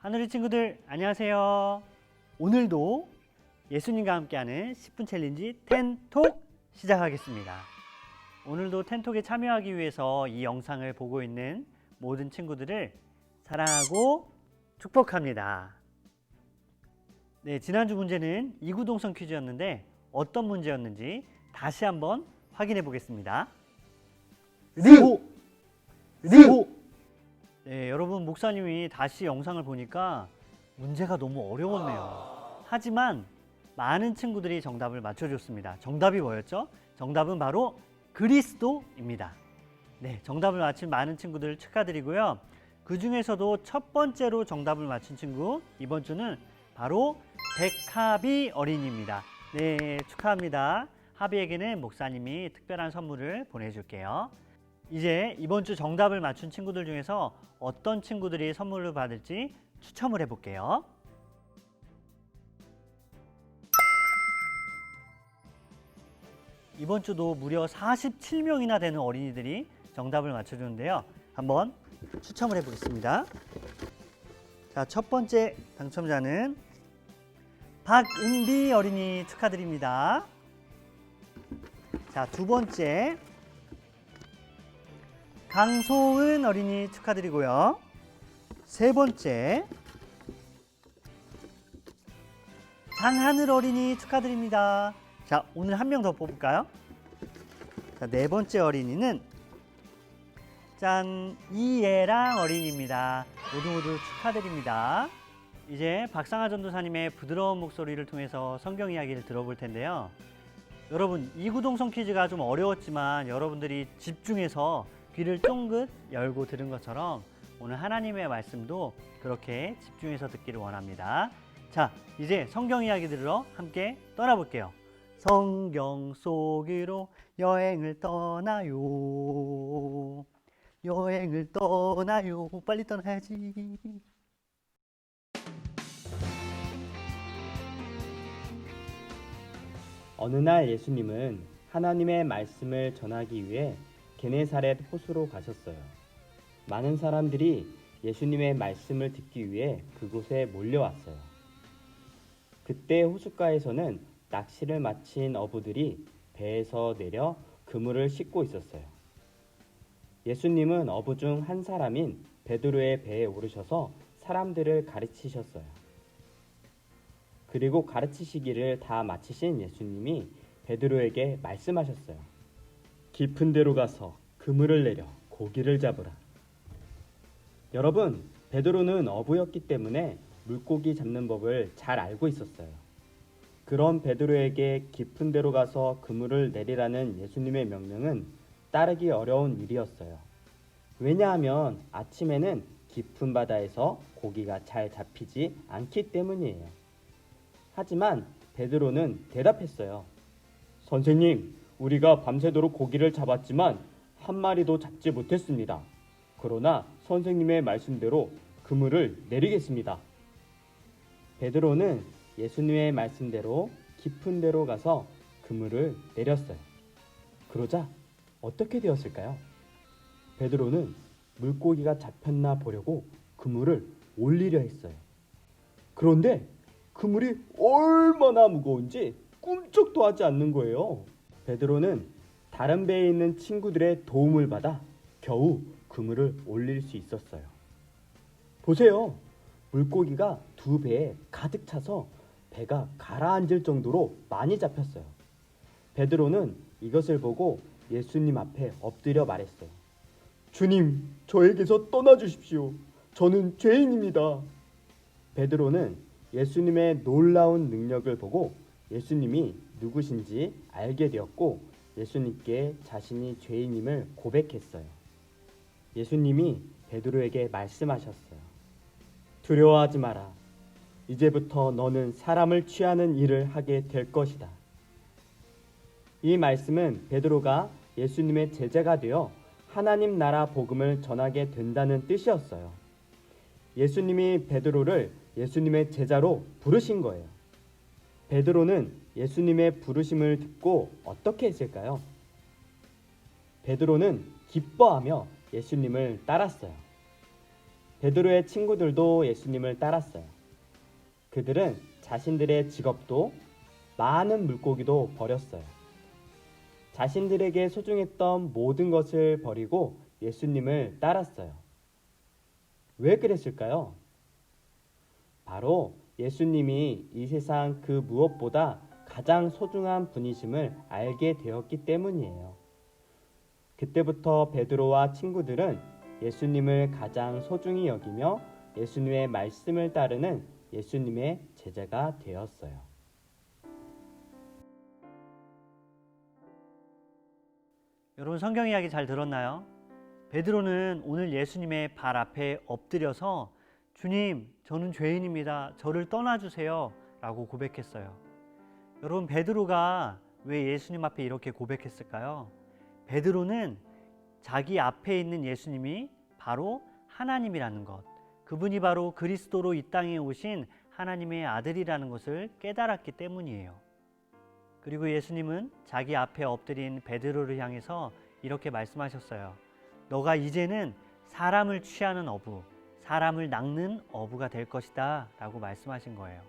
하늘의 친구들 안녕하세요. 오늘도 예수님과 함께하는 10분 챌린지 텐톡 시작하겠습니다. 오늘도 텐톡에 참여하기 위해서 이 영상을 보고 있는 모든 친구들을 사랑하고 축복합니다. 네, 지난주 문제는 이구동성 퀴즈였는데 어떤 문제였는지 다시 한번 확인해 보겠습니다. 리호! 네, 여러분 목사님이 다시 영상을 보니까 문제가 너무 어려웠네요. 하지만 많은 친구들이 정답을 맞춰줬습니다. 정답이 뭐였죠? 정답은 바로 그리스도입니다. 네, 정답을 맞힌 많은 친구들 축하드리고요. 그 중에서도 첫 번째로 정답을 맞힌 친구 이번 주는 바로 백하비 어린이입니다. 네, 축하합니다. 하비에게는 목사님이 특별한 선물을 보내줄게요. 이제 이번 주 정답을 맞춘 친구들 중에서 어떤 친구들이 선물을 받을지 추첨을 해볼게요. 이번 주도 무려 47명이나 되는 어린이들이 정답을 맞춰주는데요. 한번 추첨을 해보겠습니다. 자, 첫 번째 당첨자는 박은비 어린이 축하드립니다. 자, 두 번째 강소은 어린이 축하드리고요. 세 번째 장하늘 어린이 축하드립니다. 자, 오늘 한 명 더 뽑을까요? 자, 네 번째 어린이는 짠, 이예랑 어린이입니다. 모두 축하드립니다. 이제 박상아 전도사님의 부드러운 목소리를 통해서 성경 이야기를 들어볼 텐데요. 여러분, 이구동성 퀴즈가 좀 어려웠지만 여러분들이 집중해서 귀를 쫑긋 열고 들은 것처럼 오늘 하나님의 말씀도 그렇게 집중해서 듣기를 원합니다. 자, 이제 성경 이야기 들으러 함께 떠나볼게요. 성경 속으로 여행을 떠나요. 여행을 떠나요. 빨리 떠나야지. 어느 날 예수님은 하나님의 말씀을 전하기 위해 게네사렛 호수로 가셨어요. 많은 사람들이 예수님의 말씀을 듣기 위해 그곳에 몰려왔어요. 그때 호숫가에서는 낚시를 마친 어부들이 배에서 내려 그물을 싣고 있었어요. 예수님은 어부 중 한 사람인 베드로의 배에 오르셔서 사람들을 가르치셨어요. 그리고 가르치시기를 다 마치신 예수님이 베드로에게 말씀하셨어요. 깊은 데로 가서 그물을 내려 고기를 잡으라. 여러분, 베드로는 어부였기 때문에 물고기 잡는 법을 잘 알고 있었어요. 그런 베드로에게 깊은 데로 가서 그물을 내리라는 예수님의 명령은 따르기 어려운 일이었어요. 왜냐하면 아침에는 깊은 바다에서 고기가 잘 잡히지 않기 때문이에요. 하지만 베드로는 대답했어요. 선생님, 우리가 밤새도록 고기를 잡았지만 한 마리도 잡지 못했습니다. 그러나 선생님의 말씀대로 그물을 내리겠습니다. 베드로는 예수님의 말씀대로 깊은 데로 가서 그물을 내렸어요. 그러자 어떻게 되었을까요? 베드로는 물고기가 잡혔나 보려고 그물을 올리려 했어요. 그런데 그물이 얼마나 무거운지 꿈쩍도 하지 않는 거예요. 베드로는 다른 배에 있는 친구들의 도움을 받아 겨우 그물을 올릴 수 있었어요. 보세요. 물고기가 두 배에 가득 차서 배가 가라앉을 정도로 많이 잡혔어요. 베드로는 이것을 보고 예수님 앞에 엎드려 말했어요. 주님, 저에게서 떠나주십시오. 저는 죄인입니다. 베드로는 예수님의 놀라운 능력을 보고 예수님이 누구신지 알게 되었고 예수님께 자신이 죄인임을 고백했어요. 예수님이 베드로에게 말씀하셨어요. 두려워하지 마라. 이제부터 너는 사람을 취하는 일을 하게 될 것이다. 이 말씀은 베드로가 예수님의 제자가 되어 하나님 나라 복음을 전하게 된다는 뜻이었어요. 예수님이 베드로를 예수님의 제자로 부르신 거예요. 베드로는 예수님의 부르심을 듣고 어떻게 했을까요? 베드로는 기뻐하며 예수님을 따랐어요. 베드로의 친구들도 예수님을 따랐어요. 그들은 자신들의 직업도 많은 물고기도 버렸어요. 자신들에게 소중했던 모든 것을 버리고 예수님을 따랐어요. 왜 그랬을까요? 바로 예수님이 이 세상 그 무엇보다 가장 소중한 분이심을 알게 되었기 때문이에요. 그때부터 베드로와 친구들은 예수님을 가장 소중히 여기며 예수님의 말씀을 따르는 예수님의 제자가 되었어요. 여러분 성경 이야기 잘 들었나요? 베드로는 오늘 예수님의 발 앞에 엎드려서 주님, 저는 죄인입니다. 저를 떠나주세요. 라고 고백했어요. 여러분 베드로가 왜 예수님 앞에 이렇게 고백했을까요? 베드로는 자기 앞에 있는 예수님이 바로 하나님이라는 것, 그분이 바로 그리스도로 이 땅에 오신 하나님의 아들이라는 것을 깨달았기 때문이에요. 그리고 예수님은 자기 앞에 엎드린 베드로를 향해서 이렇게 말씀하셨어요. 너가 이제는 사람을 취하는 어부, 사람을 낚는 어부가 될 것이다 라고 말씀하신 거예요.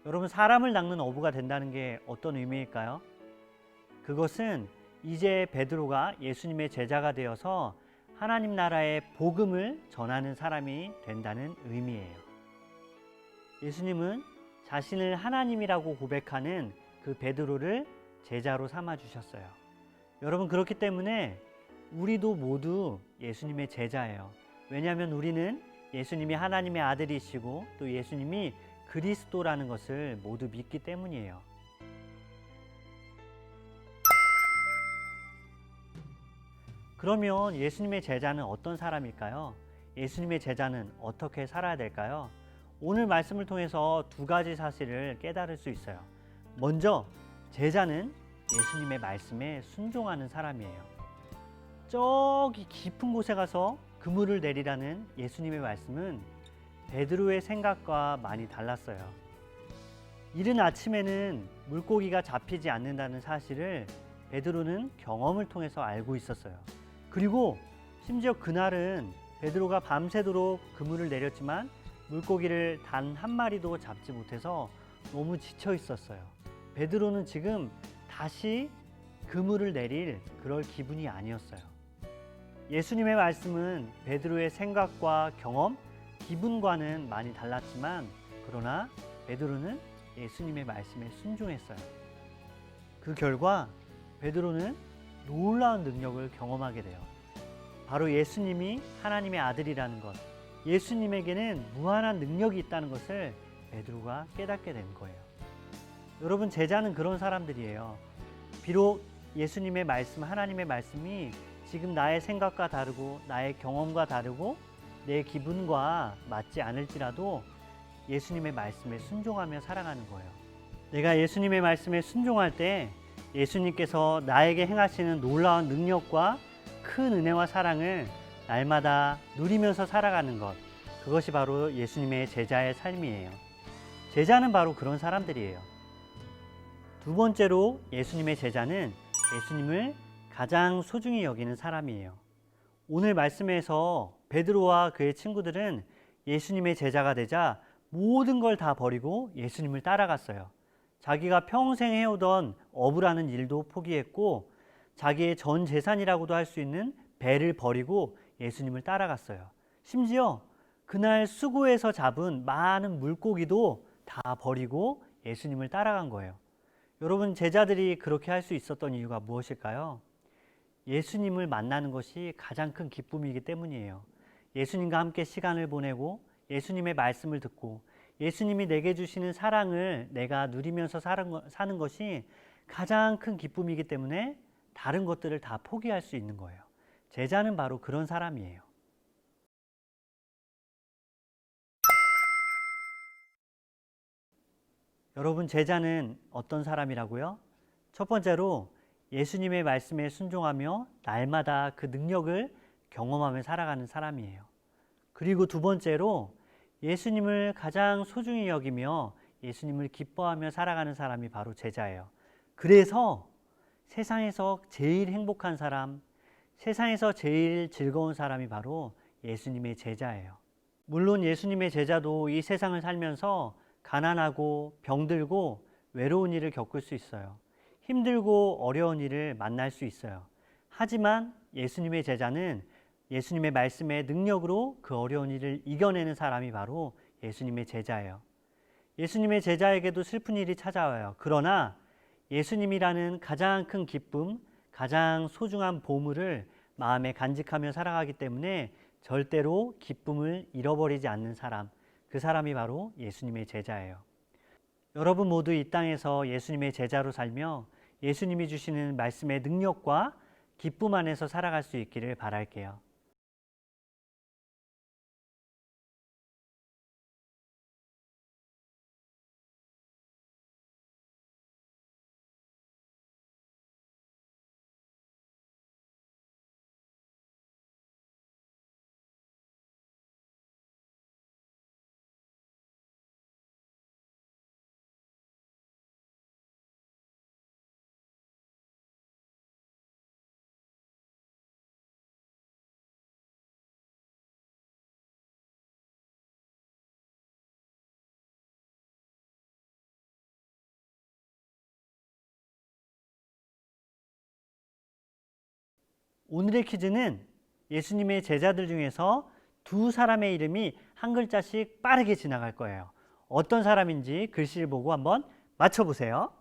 여러분 사람을 낚는 어부가 된다는 게 어떤 의미일까요? 그것은 이제 베드로가 예수님의 제자가 되어서 하나님 나라의 복음을 전하는 사람이 된다는 의미예요. 예수님은 자신을 하나님이라고 고백하는 그 베드로를 제자로 삼아 주셨어요. 여러분 그렇기 때문에 우리도 모두 예수님의 제자예요. 왜냐하면 우리는 예수님이 하나님의 아들이시고 또 예수님이 그리스도라는 것을 모두 믿기 때문이에요. 그러면 예수님의 제자는 어떤 사람일까요? 예수님의 제자는 어떻게 살아야 될까요? 오늘 말씀을 통해서 두 가지 사실을 깨달을 수 있어요. 먼저 제자는 예수님의 말씀에 순종하는 사람이에요. 저기 깊은 곳에 가서 그물을 내리라는 예수님의 말씀은 베드로의 생각과 많이 달랐어요. 이른 아침에는 물고기가 잡히지 않는다는 사실을 베드로는 경험을 통해서 알고 있었어요. 그리고 심지어 그날은 베드로가 밤새도록 그물을 내렸지만 물고기를 단 한 마리도 잡지 못해서 너무 지쳐 있었어요. 베드로는 지금 다시 그물을 내릴 그럴 기분이 아니었어요. 예수님의 말씀은 베드로의 생각과 경험, 기분과는 많이 달랐지만 그러나 베드로는 예수님의 말씀에 순종했어요. 그 결과 베드로는 놀라운 능력을 경험하게 돼요. 바로 예수님이 하나님의 아들이라는 것, 예수님에게는 무한한 능력이 있다는 것을 베드로가 깨닫게 된 거예요. 여러분 제자는 그런 사람들이에요. 비록 예수님의 말씀, 하나님의 말씀이 지금 나의 생각과 다르고 나의 경험과 다르고 내 기분과 맞지 않을지라도 예수님의 말씀에 순종하며 살아가는 거예요. 내가 예수님의 말씀에 순종할 때 예수님께서 나에게 행하시는 놀라운 능력과 큰 은혜와 사랑을 날마다 누리면서 살아가는 것, 그것이 바로 예수님의 제자의 삶이에요. 제자는 바로 그런 사람들이에요. 두 번째로 예수님의 제자는 예수님을 가장 소중히 여기는 사람이에요. 오늘 말씀에서 베드로와 그의 친구들은 예수님의 제자가 되자 모든 걸 다 버리고 예수님을 따라갔어요. 자기가 평생 해오던 어부라는 일도 포기했고 자기의 전 재산이라고도 할 수 있는 배를 버리고 예수님을 따라갔어요. 심지어 그날 수고해서 잡은 많은 물고기도 다 버리고 예수님을 따라간 거예요. 여러분 제자들이 그렇게 할 수 있었던 이유가 무엇일까요? 예수님을 만나는 것이 가장 큰 기쁨이기 때문이에요. 예수님과 함께 시간을 보내고 예수님의 말씀을 듣고 예수님이 내게 주시는 사랑을 내가 누리면서 사는 것이 가장 큰 기쁨이기 때문에 다른 것들을 다 포기할 수 있는 거예요. 제자는 바로 그런 사람이에요. 여러분 제자는 어떤 사람이라고요? 첫 번째로 예수님의 말씀에 순종하며 날마다 그 능력을 경험하며 살아가는 사람이에요. 그리고 두 번째로 예수님을 가장 소중히 여기며 예수님을 기뻐하며 살아가는 사람이 바로 제자예요. 그래서 세상에서 제일 행복한 사람, 세상에서 제일 즐거운 사람이 바로 예수님의 제자예요. 물론 예수님의 제자도 이 세상을 살면서 가난하고 병들고 외로운 일을 겪을 수 있어요. 힘들고 어려운 일을 만날 수 있어요. 하지만 예수님의 제자는 예수님의 말씀의 능력으로 그 어려운 일을 이겨내는 사람이 바로 예수님의 제자예요. 예수님의 제자에게도 슬픈 일이 찾아와요. 그러나 예수님이라는 가장 큰 기쁨, 가장 소중한 보물을 마음에 간직하며 살아가기 때문에 절대로 기쁨을 잃어버리지 않는 사람, 그 사람이 바로 예수님의 제자예요. 여러분 모두 이 땅에서 예수님의 제자로 살며 예수님이 주시는 말씀의 능력과 기쁨 안에서 살아갈 수 있기를 바랄게요. 오늘의 퀴즈는 예수님의 제자들 중에서 두 사람의 이름이 한 글자씩 빠르게 지나갈 거예요. 어떤 사람인지 글씨를 보고 한번 맞춰보세요.